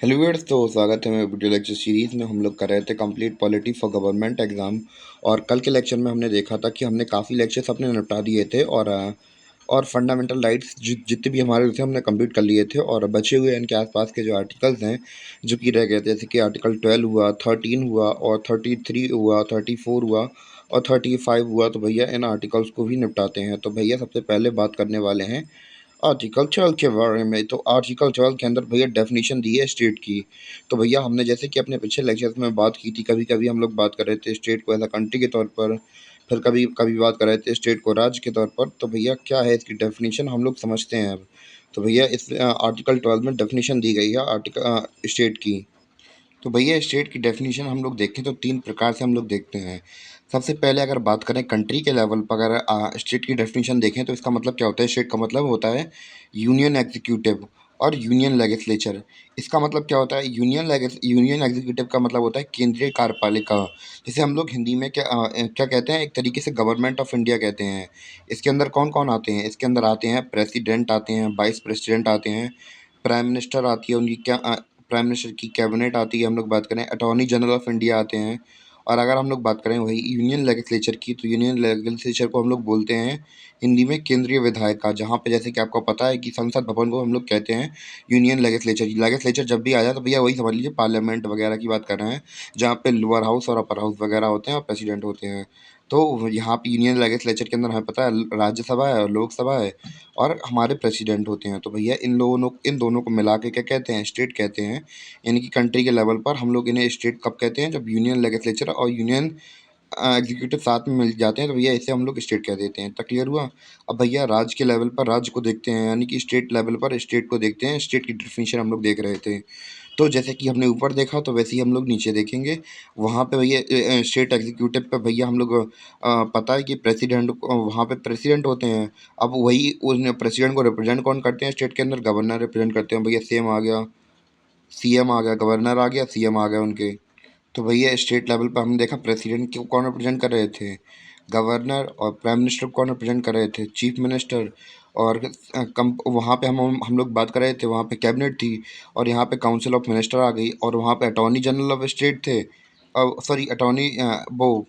Hello viewers, तो स्वागत है मेरे वीडियो लेक्चर सीरीज़ में। हम लोग कर रहे थे complete polity for government exam. और कल के लेक्चर में हमने देखा था कि हमने काफ़ी लेक्चर्स अपने निपटा दिए थे और फंडामेंटल राइट्स जितने भी हमारे थे हमने कंप्लीट कर लिए थे। और बचे हुए इनके आसपास के जो आर्टिकल्स हैं जो कि रह गए थे, जैसे कि आर्टिकल 12 हुआ, 13 हुआ और 33 हुआ, 34 हुआ और 35 हुआ। तो भैया इन आर्टिकल्स को भी निपटाते हैं। तो भैया सबसे पहले बात करने वाले हैं आर्टिकल 12 के बारे में। तो आर्टिकल 12 के अंदर भैया डेफिनेशन दी है स्टेट की। तो भैया हमने जैसे कि अपने पिछले लेक्चर्स में बात की थी, कभी कभी हम लोग बात कर रहे थे स्टेट को एज अ कंट्री के तौर पर, फिर कभी कभी बात कर रहे थे स्टेट को राज्य के तौर पर। तो भैया क्या है इसकी डेफिनेशन हम लोग समझते हैं अब। तो भैया इस आर्टिकल 12 में डेफिनेशन दी गई है आर्टिकल स्टेट की। तो भैया स्टेट की डेफिनेशन हम लोग देखें तो तीन प्रकार से हम लोग देखते हैं। सबसे पहले अगर बात करें कंट्री के लेवल पर, अगर स्टेट की डेफिनेशन देखें तो इसका मतलब क्या होता है। स्टेट का मतलब होता है यूनियन एग्जीक्यूटिव और यूनियन लेजिस्लेचर। इसका मतलब क्या होता है, यूनियन एग्जीक्यूटिव का मतलब होता है केंद्रीय कार्यपालिका, जिसे हम लोग हिंदी में क्या कहते हैं, एक तरीके से गवर्नमेंट ऑफ इंडिया कहते हैं। इसके अंदर कौन कौन आते हैं, इसके अंदर आते हैं प्रेसिडेंट, आते हैं वाइस प्रेसिडेंट, आते हैं प्राइम मिनिस्टर, आती है उनकी क्या प्राइम मिनिस्टर की कैबिनेट आती है। हम लोग बात करें अटॉर्नी जनरल ऑफ इंडिया आते हैं। और अगर हम लोग बात करें वही यूनियन लेजिस्लेचर की, तो यूनियन लेजिस्लेचर को हम लोग बोलते हैं हिंदी में केंद्रीय विधायिका, जहाँ पे जैसे कि आपको पता है कि संसद भवन को हम लोग कहते हैं यूनियन लेजिस्लेचर। लेजिस्लेचर जब भी आ जाए तो भैया वही समझ लीजिए पार्लियामेंट वगैरह की बात कर रहे हैं, जहाँ पे लोअर हाउस और अपर हाउस वगैरह होते हैं और प्रेसिडेंट होते हैं। तो यहाँ पे यूनियन लेजिस्लेचर के अंदर हमें पता है राज्यसभा है और लोकसभा है और हमारे प्रेसिडेंट होते हैं। तो भैया इन दोनों को मिला के क्या कहते हैं, स्टेट कहते हैं। यानी कि कंट्री के लेवल पर हम लोग इन्हें स्टेट कब कहते हैं, जब यूनियन लेजिस्लेचर और यूनियन एग्जीक्यूटिव साथ में मिल जाते हैं, तो भैया इसे हम लोग स्टेट कह देते हैं। तो क्लियर हुआ। अब भैया राज्य के लेवल पर राज्य को देखते हैं, यानी कि स्टेट लेवल पर स्टेट को देखते हैं। स्टेट की डिफिनीशन हम लोग देख रहे थे। तो जैसे कि हमने ऊपर देखा तो वैसे ही हम लोग नीचे देखेंगे। वहाँ पे भैया स्टेट एग्जीक्यूटिव पे भैया हम लोग पता है कि प्रेसिडेंट, वहाँ पे प्रेसिडेंट होते हैं। अब वही उन प्रेसिडेंट को रिप्रेजेंट कौन करते हैं स्टेट के अंदर, गवर्नर रिप्रेजेंट करते हैं। भैया सेम आ गया, सीएम आ गया, गवर्नर आ गया, सीएम आ गया उनके। तो भैया स्टेट लेवल पर हमने देखा प्रेसिडेंट को कौन रिप्रेजेंट कर रहे थे, गवर्नर, और प्राइम मिनिस्टर को कौन रिप्रेजेंट कर रहे थे, चीफ मिनिस्टर। और कम वहाँ पे हम लोग बात कर रहे थे, वहाँ पे कैबिनेट थी। और यहाँ पे काउंसिल ऑफ मिनिस्टर आ गई। और वहाँ पे अटॉर्नी जनरल ऑफ स्टेट थे, सॉरी अटॉर्नी वो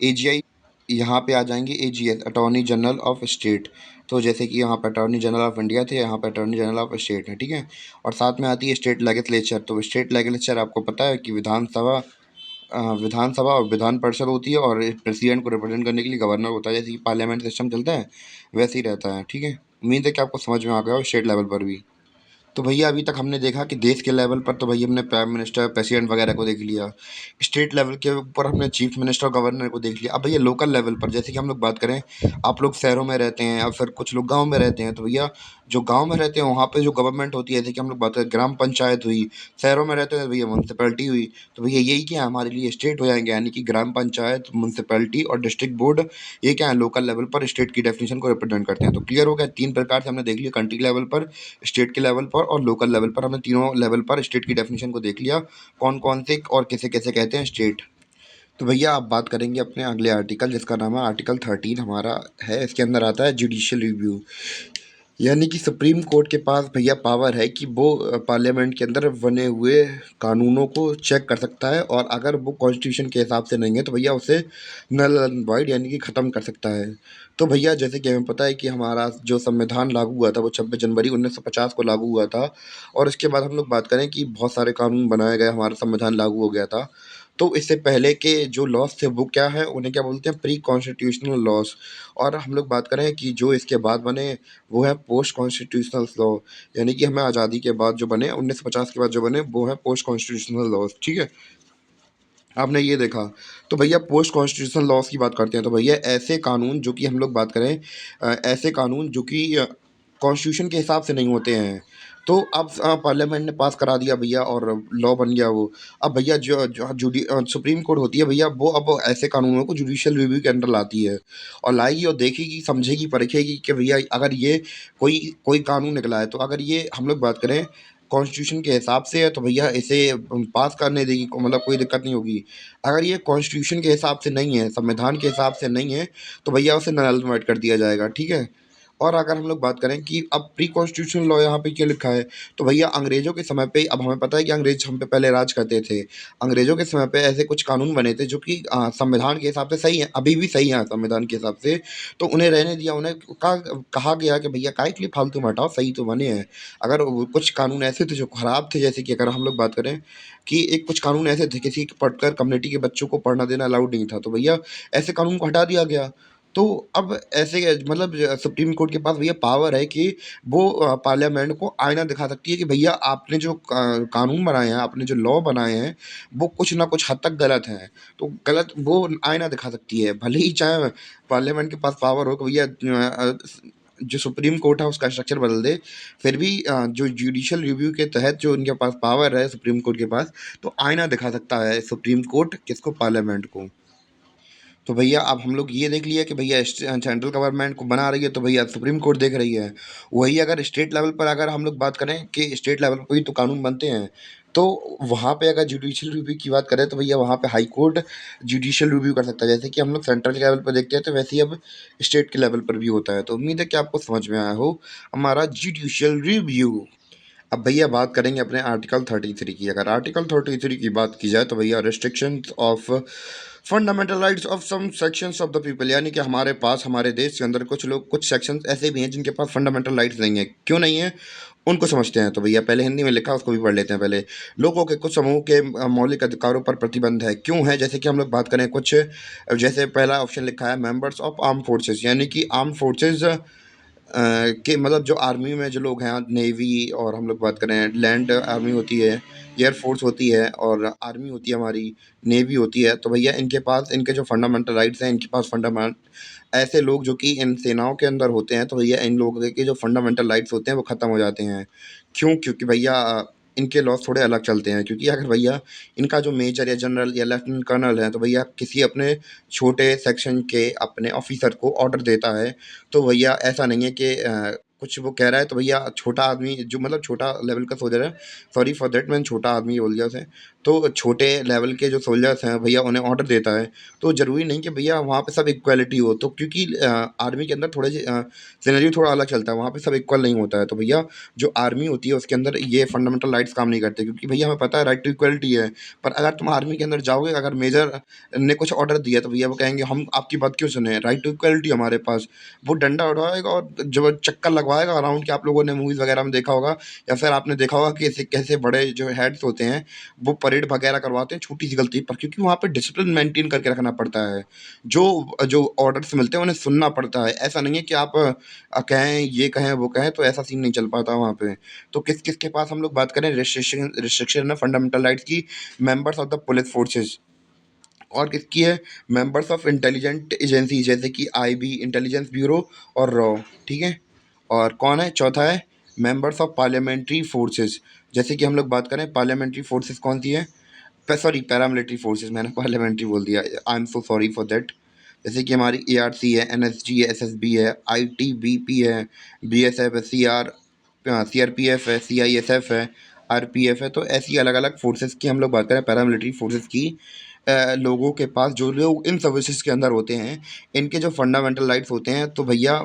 एजीआई। यहाँ पे आ जाएंगे AGS, attorney general of state. तो जैसे कि यहाँ पे अटॉर्नी जनरल ऑफ इंडिया थे, यहाँ पे अटॉर्नी जनरल ऑफ स्टेट है, ठीक है। और साथ में आती है स्टेट लेजिस्लेचर। तो स्टेट लेजिस्लेचर आपको पता है कि विधानसभा और विधान परिषद होती है, और प्रेसिडेंट को रिप्रेजेंट करने के लिए गवर्नर होता है। जैसे कि पार्लियामेंट सिस्टम चलता है वैसे ही रहता है, ठीक है। उम्मीद है कि आपको समझ में आ गया हो स्टेट लेवल पर भी। तो भैया अभी तक हमने देखा कि देश के लेवल पर तो भैया हमने प्राइम मिनिस्टर, प्रेसिडेंट वगैरह को देख लिया। स्टेट लेवल के ऊपर हमने चीफ मिनिस्टर, गवर्नर को देख लिया। अब भैया लोकल लेवल पर जैसे कि हम लोग बात करें, आप लोग शहरों में रहते हैं या फिर कुछ लोग गांव में रहते हैं। तो भैया जो गांव में रहते हैं वहाँ पे जो गवर्नमेंट होती है, जैसे कि हम लोग बात करें ग्राम पंचायत हुई। शहरों में रहते हैं तो भैया म्यूनसिपैलिटी हुई। तो भैया यही क्या है, हमारे लिए स्टेट हो जाएंगे, यानी कि ग्राम पंचायत, म्यूनसिपैलिटी और डिस्ट्रिक्ट बोर्ड। ये क्या है, लोकल लेवल पर स्टेट की डेफिनेशन को रिप्रेजेंट करते हैं। तो क्लियर हो गया, तीन प्रकार से हमने देख लिया, कंट्री लेवल पर, स्टेट के लेवल पर और लोकल लेवल पर। हमने तीनों लेवल पर स्टेट की डेफिनेशन को देख लिया, कौन कौन से और कैसे कैसे कहते हैं स्टेट। तो भैया आप बात करेंगे अपने अगले आर्टिकल, जिसका नाम है आर्टिकल 13 हमारा है। इसके अंदर आता है जुडिशियल रिव्यू, यानी कि सुप्रीम कोर्ट के पास भैया पावर है कि वो पार्लियामेंट के अंदर बने हुए कानूनों को चेक कर सकता है। और अगर वो कॉन्स्टिट्यूशन के हिसाब से नहीं है तो भैया उसे नल एंड वाइड यानी कि ख़त्म कर सकता है। तो भैया जैसे कि हमें पता है कि हमारा जो संविधान लागू हुआ था वो 26 जनवरी 1950 को लागू हुआ था। और इसके बाद हम लोग बात करें कि बहुत सारे कानून बनाए गए, हमारा संविधान लागू हो गया था। तो इससे पहले के जो लॉज थे वो क्या है, उन्हें क्या बोलते हैं, प्री कॉन्स्टिट्यूशनल लॉज। और हम लोग बात करें कि जो इसके बाद बने वो है पोस्ट कॉन्स्टिट्यूशनल लॉ, यानी कि हमें आज़ादी के बाद जो बने 1950 के बाद जो बने वो है पोस्ट कॉन्स्टिट्यूशनल लॉज, ठीक है। आपने ये देखा। तो भैया पोस्ट कॉन्स्टिट्यूशनल लॉज की बात करते हैं। तो भैया ऐसे कानून जो कि हम लोग बात करें, ऐसे कानून जो कि कॉन्स्टिट्यूशन के हिसाब से नहीं होते हैं। तो अब पार्लियामेंट ने पास करा दिया भैया और लॉ बन गया वो। अब भैया सुप्रीम कोर्ट होती है भैया, वो अब ऐसे कानूनों को जुडिशियल रिव्यू के अंडर लाती है और लाएगी और देखेगी, समझेगी, परखेगी कि भैया अगर ये कोई कोई कानून निकला है, तो अगर ये हम लोग बात करें कॉन्स्टिट्यूशन के हिसाब से है तो भैया इसे पास करने देगी, मतलब कोई दिक्कत नहीं होगी। अगर ये कॉन्स्टिट्यूशन के हिसाब से नहीं है, संविधान के हिसाब से नहीं है, तो भैया उसे नल एंड वाइड कर दिया जाएगा, ठीक है। और अगर हम लोग बात करें कि अब प्री कॉन्स्टिट्यूशनल लॉ यहाँ पे क्यों लिखा है, तो भैया अंग्रेज़ों के समय पे, अब हमें पता है कि अंग्रेज़ हम पे पहले राज करते थे। अंग्रेज़ों के समय पे ऐसे कुछ कानून बने थे जो कि संविधान के हिसाब से सही हैं, अभी भी सही हैं संविधान के हिसाब से, तो उन्हें रहने दिया। उन्हें कहा गया कि भैया काहे के लिए फालतू में हटाओ, सही तो बने हैं। अगर वो कुछ कानून ऐसे थे जो खराब थे, जैसे कि अगर हम लोग बात करें कि एक कुछ कानून ऐसे थे, किसी पर्टिकुलर कम्युनिटी के बच्चों को पढ़ना देना अलाउड नहीं था, तो भैया ऐसे कानून को हटा दिया गया। तो अब ऐसे मतलब सुप्रीम कोर्ट के पास भैया पावर है कि वो पार्लियामेंट को आईना दिखा सकती है कि भैया आपने जो कानून बनाए हैं, आपने जो लॉ बनाए हैं, वो कुछ ना कुछ हद तक गलत हैं। तो गलत वो आईना दिखा सकती है, भले ही चाहे पार्लियामेंट के पास पावर हो कि भैया जो सुप्रीम कोर्ट है उसका स्ट्रक्चर बदल दे, फिर भी जो जुडिशियल रिव्यू के तहत जो उनके पास पावर है सुप्रीम कोर्ट के पास, तो आईना दिखा सकता है सुप्रीम कोर्ट किसको, पार्लियामेंट को। तो भैया अब हम लोग ये देख लिया कि भैया सेंट्रल गवर्नमेंट को बना रही है, तो भैया सुप्रीम कोर्ट देख रही है। वही अगर स्टेट लेवल पर अगर हम लोग बात करें कि स्टेट लेवल पर भी तो कानून बनते हैं, तो वहाँ पे अगर जुडिशियल रिव्यू की बात करें, तो भैया वहाँ पे हाई कोर्ट जुडिशियल रिव्यू कर सकता है। जैसे कि हम लोग सेंट्रल के लेवल पर देखते हैं, तो वैसे ही अब स्टेट के लेवल पर भी होता है। तो उम्मीद है कि आपको समझ में आया हो हमारा जुडिशियल रिव्यू। अब भैया बात करेंगे अपने आर्टिकल 33 की। अगर आर्टिकल 33 की बात की जाए, तो भैया restrictions of fundamental rights of some sections of the people, यानी कि हमारे पास हमारे देश के अंदर कुछ लोग, कुछ सेक्शंस ऐसे भी हैं जिनके पास फंडामेंटल राइट्स नहीं है। क्यों नहीं है, उनको समझते हैं। तो भैया पहले हिंदी में लिखा, उसको भी पढ़ लेते हैं पहले। लोगों के कुछ समूह के मौलिक अधिकारों पर प्रतिबंध है। क्यों है, जैसे कि हम लोग बात करें कुछ, जैसे पहला ऑप्शन लिखा है मेंबर्स ऑफ आर्म फोर्सेस, यानी कि आर्म फोर्सेस कि मतलब जो आर्मी में जो लोग हैं, नेवी, और हम लोग बात करें लैंड आर्मी होती है, एयर फोर्स होती है, और आर्मी होती है हमारी, नेवी होती है। तो भैया इनके पास इनके जो फंडामेंटल राइट्स हैं, इनके पास फंडामेंट ऐसे लोग जो कि इन सेनाओं के अंदर होते हैं, तो भैया इन लोगों के जो फंडामेंटल राइट्स होते हैं वो ख़त्म हो जाते हैं। क्यों, क्योंकि भैया इनके लॉस थोड़े अलग चलते हैं। क्योंकि अगर भैया इनका जो मेजर या जनरल या लेफ्टिनेंट कर्नल है, तो भैया किसी अपने छोटे सेक्शन के अपने ऑफिसर को ऑर्डर देता है, तो भैया ऐसा नहीं है कि कुछ वो कह रहा है, तो भैया छोटा आदमी जो मतलब छोटा लेवल का सोल्जर है, सॉरी फॉर दैट, मैंने छोटा आदमी बोल दिया उसे, तो छोटे लेवल के जो सोल्जर्स हैं भैया उन्हें ऑर्डर देता है। तो ज़रूरी नहीं कि भैया वहाँ पे सब इक्वालिटी हो, तो क्योंकि आर्मी के अंदर थोड़े से सिनेरियो थोड़ा अलग चलता है, वहाँ पे सब इक्वल नहीं होता है। तो भैया जो आर्मी होती है उसके अंदर ये फंडामेंटल राइट्स काम नहीं करते, क्योंकि भैया हमें पता है राइट टू इक्वलिटी है। पर अगर तुम आर्मी के अंदर जाओगे, अगर मेजर ने कुछ ऑर्डर दिया, तो भैया वो कहेंगे हम आपकी बात क्यों सुने, राइट टू इक्वलिटी हमारे पास। वो डंडा उठाएगा और जब चक्कर लगवाएगा अराउंड के, आप लोगों ने मूवीज वगैरह में देखा होगा, या फिर आपने देखा होगा कि ऐसे कैसे बड़े जो हेड्स होते हैं वो परेड वगैरह करवाते हैं छोटी सी गलती पर, क्योंकि वहाँ पे डिसिप्लिन मेंटेन करके रखना पड़ता है। जो जो ऑर्डर्स मिलते हैं उन्हें सुनना पड़ता है। ऐसा नहीं है कि आप कहें ये कहें वो कहें, तो ऐसा सीन नहीं चल पाता वहाँ पे। तो किस किस के पास हम लोग बात करें रिस्ट्रिक्शन रिस्ट्रिक्शन है फंडामेंटल राइट्स की, members of the police forces, और किसकी है, मेंबर्स ऑफ इंटेलिजेंट एजेंसी, जैसे कि आईबी, इंटेलिजेंस ब्यूरो, और रॉ। ठीक है। और कौन है, चौथा है मेंबर्स ऑफ पार्लियामेंट्री फोर्सेस। जैसे कि हम लोग बात करें पार्लियामेंट्री फोर्सेस कौन सी है, सॉरी पैरामिलिट्री फोर्सेस, मैंने पार्लियामेंट्री बोल दिया, I am so sorry for that. जैसे कि हमारी एआरसी है, एनएसजी है, एसएसबी है, आईटीबीपी है, बीएसएफ है, सीआरपीएफ है, सीआईएसएफ है, आरपीएफ है। तो ऐसी अलग अलग फोर्सेस की हम लोग बात करें, पैरामिलिट्री फोर्सेस की, लोगों के पास जो लोग इन सर्विसेज के अंदर होते हैं, इनके जो फंडामेंटल राइट्स होते हैं, तो भैया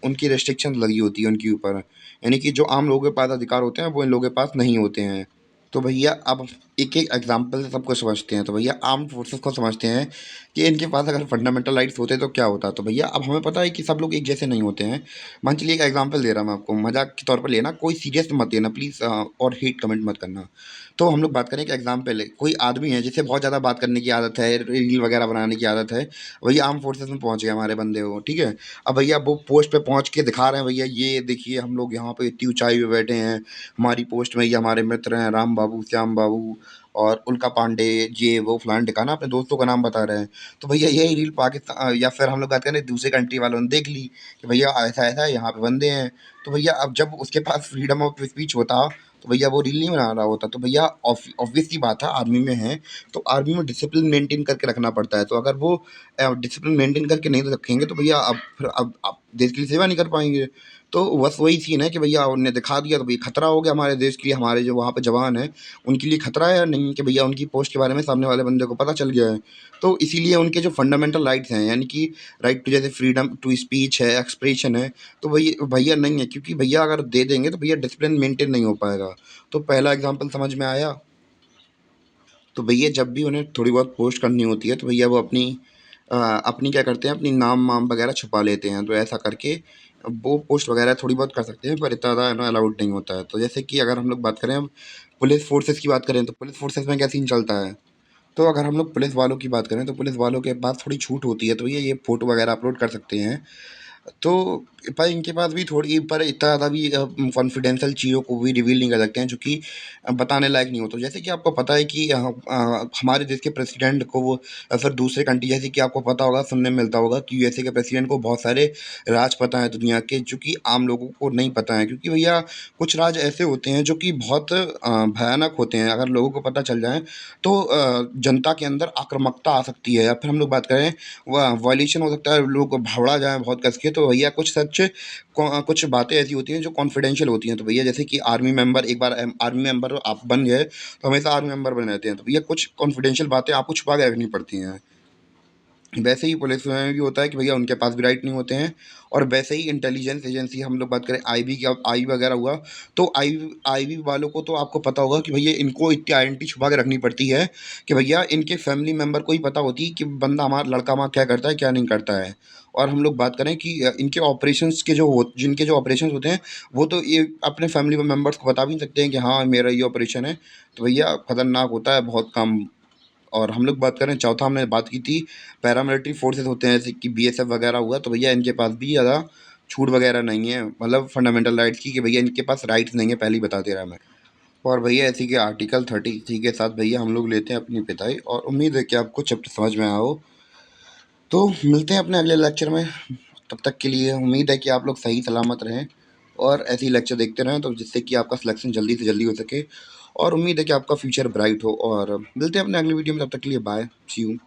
उनकी रेस्ट्रिक्शन लगी होती है उनके ऊपर। यानी कि जो आम लोगों के पास अधिकार होते हैं वो इन लोगों के पास नहीं होते हैं। तो भैया अब एक एक एग्जांपल से सबको समझते हैं। तो भैया आर्म्ड फोर्सेस को समझते हैं कि इनके पास अगर फंडामेंटल राइट्स होते तो क्या होता। तो भैया अब हमें पता है कि सब लोग एक जैसे नहीं होते हैं। मान चलिए एक एग्जांपल दे रहा हूँ मैं आपको, मजाक के तौर पर लेना, कोई सीरियस मत लेना प्लीज़, और हेट कमेंट मत करना। तो हम लोग बात करें कि एग्जाम्पल है, कोई आदमी है जिसे बहुत ज़्यादा बात करने की आदत है, रील वगैरह बनाने की आदत है, भैया आर्म फोर्सेस में पहुंच गए हमारे बंदे हो, ठीक है। अब भैया वो पोस्ट पे पहुंच के दिखा रहे हैं, भैया ये देखिए हम लोग यहाँ पे इतनी ऊंचाई पे बैठे हैं, हमारी पोस्ट में ये हमारे मित्र हैं, राम बाबू, श्याम बाबू और उल्का पांडे, ये वो फलान ठिकाना, अपने दोस्तों का नाम बता रहे हैं। तो भैया यही रील पाकिस्तान या फिर हम लोग बात करें दूसरे कंट्री वालों ने देख ली कि भैया ऐसा ऐसा है, यहाँ पे बंदे हैं। तो भैया अब जब उसके पास फ्रीडम ऑफ स्पीच होता, तो भैया वो रील नहीं बना रहा होता। तो भैया ऑब्वियस सी बात है, आर्मी में है तो आर्मी में डिसिप्लिन मेंटेन करके रखना पड़ता है। तो अगर वो डिसिप्लिन मेंटेन करके नहीं रखेंगे, तो भैया अब फिर अब देश के लिए सेवा नहीं कर पाएँगे। तो बस वही सीन है कि भैया उन्होंने दिखा दिया तो भई खतरा हो गया हमारे देश के लिए, हमारे जो वहाँ पे जवान हैं, उनके लिए खतरा है या नहीं कि भैया उनकी पोस्ट के बारे में सामने वाले बंदे को पता चल गया है। तो इसीलिए उनके जो फंडामेंटल राइट्स हैं, यानी कि राइट टू जैसे फ्रीडम टू स्पीच है, एक्सप्रेशन है, तो भैया नहीं है, क्योंकि भैया अगर दे देंगे तो भैया डिसिप्लिन मेंटेन नहीं हो पाएगा। तो पहला एग्ज़ाम्पल समझ में आया? तो भैया जब भी उन्हें थोड़ी बहुत पोस्ट करनी होती है तो भैया वो अपनी क्या करते हैं, अपनी नाम-वाम वगैरह छुपा लेते हैं। तो ऐसा करके वो पोस्ट वगैरह थोड़ी बहुत कर सकते हैं, पर इतना ज़्यादा है ना अलाउड नहीं होता है। तो जैसे कि अगर हम लोग बात करें अब पुलिस फ़ोर्सेस की बात करें, तो पुलिस फ़ोर्सेस में क्या सीन चलता है? तो अगर हम लोग पुलिस वालों की बात करें, तो पुलिस वालों के पास थोड़ी छूट होती है, तो ये फ़ोटो वगैरह अपलोड कर सकते हैं। तो पर इनके पास भी थोड़ी, पर इतना ज़्यादा भी कॉन्फिडेंशियल चीज़ों को भी रिवील नहीं कर सकते हैं, जो कि बताने लायक नहीं हो। तो जैसे कि आपको पता है कि हमारे देश के प्रेसिडेंट को वो फिर दूसरे कंट्री, जैसे कि आपको पता होगा, सुनने में मिलता होगा कि यूएसए के प्रेसिडेंट को बहुत सारे राज पता है दुनिया के, जो कि आम लोगों को नहीं पता है। क्योंकि भैया कुछ राज ऐसे होते हैं जो कि बहुत भयानक होते हैं। अगर लोगों को पता चल जाए तो जनता के अंदर आक्रामकता आ सकती है, या फिर हम लोग बात करें वायलेशन हो सकता है, लोग भड़बड़ा जाएँ बहुत कस के। तो भैया कुछ बातें ऐसी होती हैं जो कॉन्फिडेंशियल होती हैं। तो भैया जैसे कि आर्मी मेंबर, एक बार आर्मी मेंबर आप बन गए तो हमेशा आर्मी मेंबर बने रहते हैं। तो भैया कुछ कॉन्फिडेंशियल बातें आपको छुपा के रखनी पड़ती हैं। वैसे ही पुलिस में भी होता है कि भैया उनके पास भी राइट नहीं होते हैं। और वैसे ही इंटेलिजेंस एजेंसी, हम लोग बात करें आईबी की, अब आई वगैरह हुआ, तो आईबी वालों को तो आपको पता होगा कि भैया इनको इतनी आइडेंटिटी छुपा के रखनी पड़ती है कि भैया इनके फैमिली मेंबर को ही पता होती है कि बंदा, हमारा लड़का वहाँ क्या करता है क्या नहीं करता है। और हम लोग बात करें कि इनके ऑपरेशंस के जो हो जिनके जो ऑपरेशंस होते हैं, वो तो ये अपने फैमिली मेंबर्स को बता भी नहीं सकते हैं कि हाँ मेरा ये ऑपरेशन है। तो भैया खतरनाक होता है बहुत काम। और हम लोग बात करें, चौथा हमने बात की थी पैरामिलिट्री फोर्सेस होते हैं, जैसे कि बीएसएफ वगैरह हुआ, तो भैया इनके पास भी ज़्यादा छूट वगैरह नहीं है, मतलब फंडामेंटल राइट्स की, कि भैया इनके पास राइट्स नहीं है, पहले ही बता दे रहा मैं। और भैया ऐसी के आर्टिकल 30 के साथ भैया हम लोग लेते हैं अपनी विदाई, और उम्मीद है कि आपको चैप्टर समझ में आया हो। तो मिलते हैं अपने अगले लेक्चर में। तब तक के लिए उम्मीद है कि आप लोग सही सलामत रहें और ऐसे ही लेक्चर देखते रहें, तो जिससे कि आपका सिलेक्शन जल्दी से जल्दी हो सके। और उम्मीद है कि आपका फ्यूचर ब्राइट हो। और मिलते हैं अपने अगली वीडियो में, तब तक के लिए बाय, सी यू।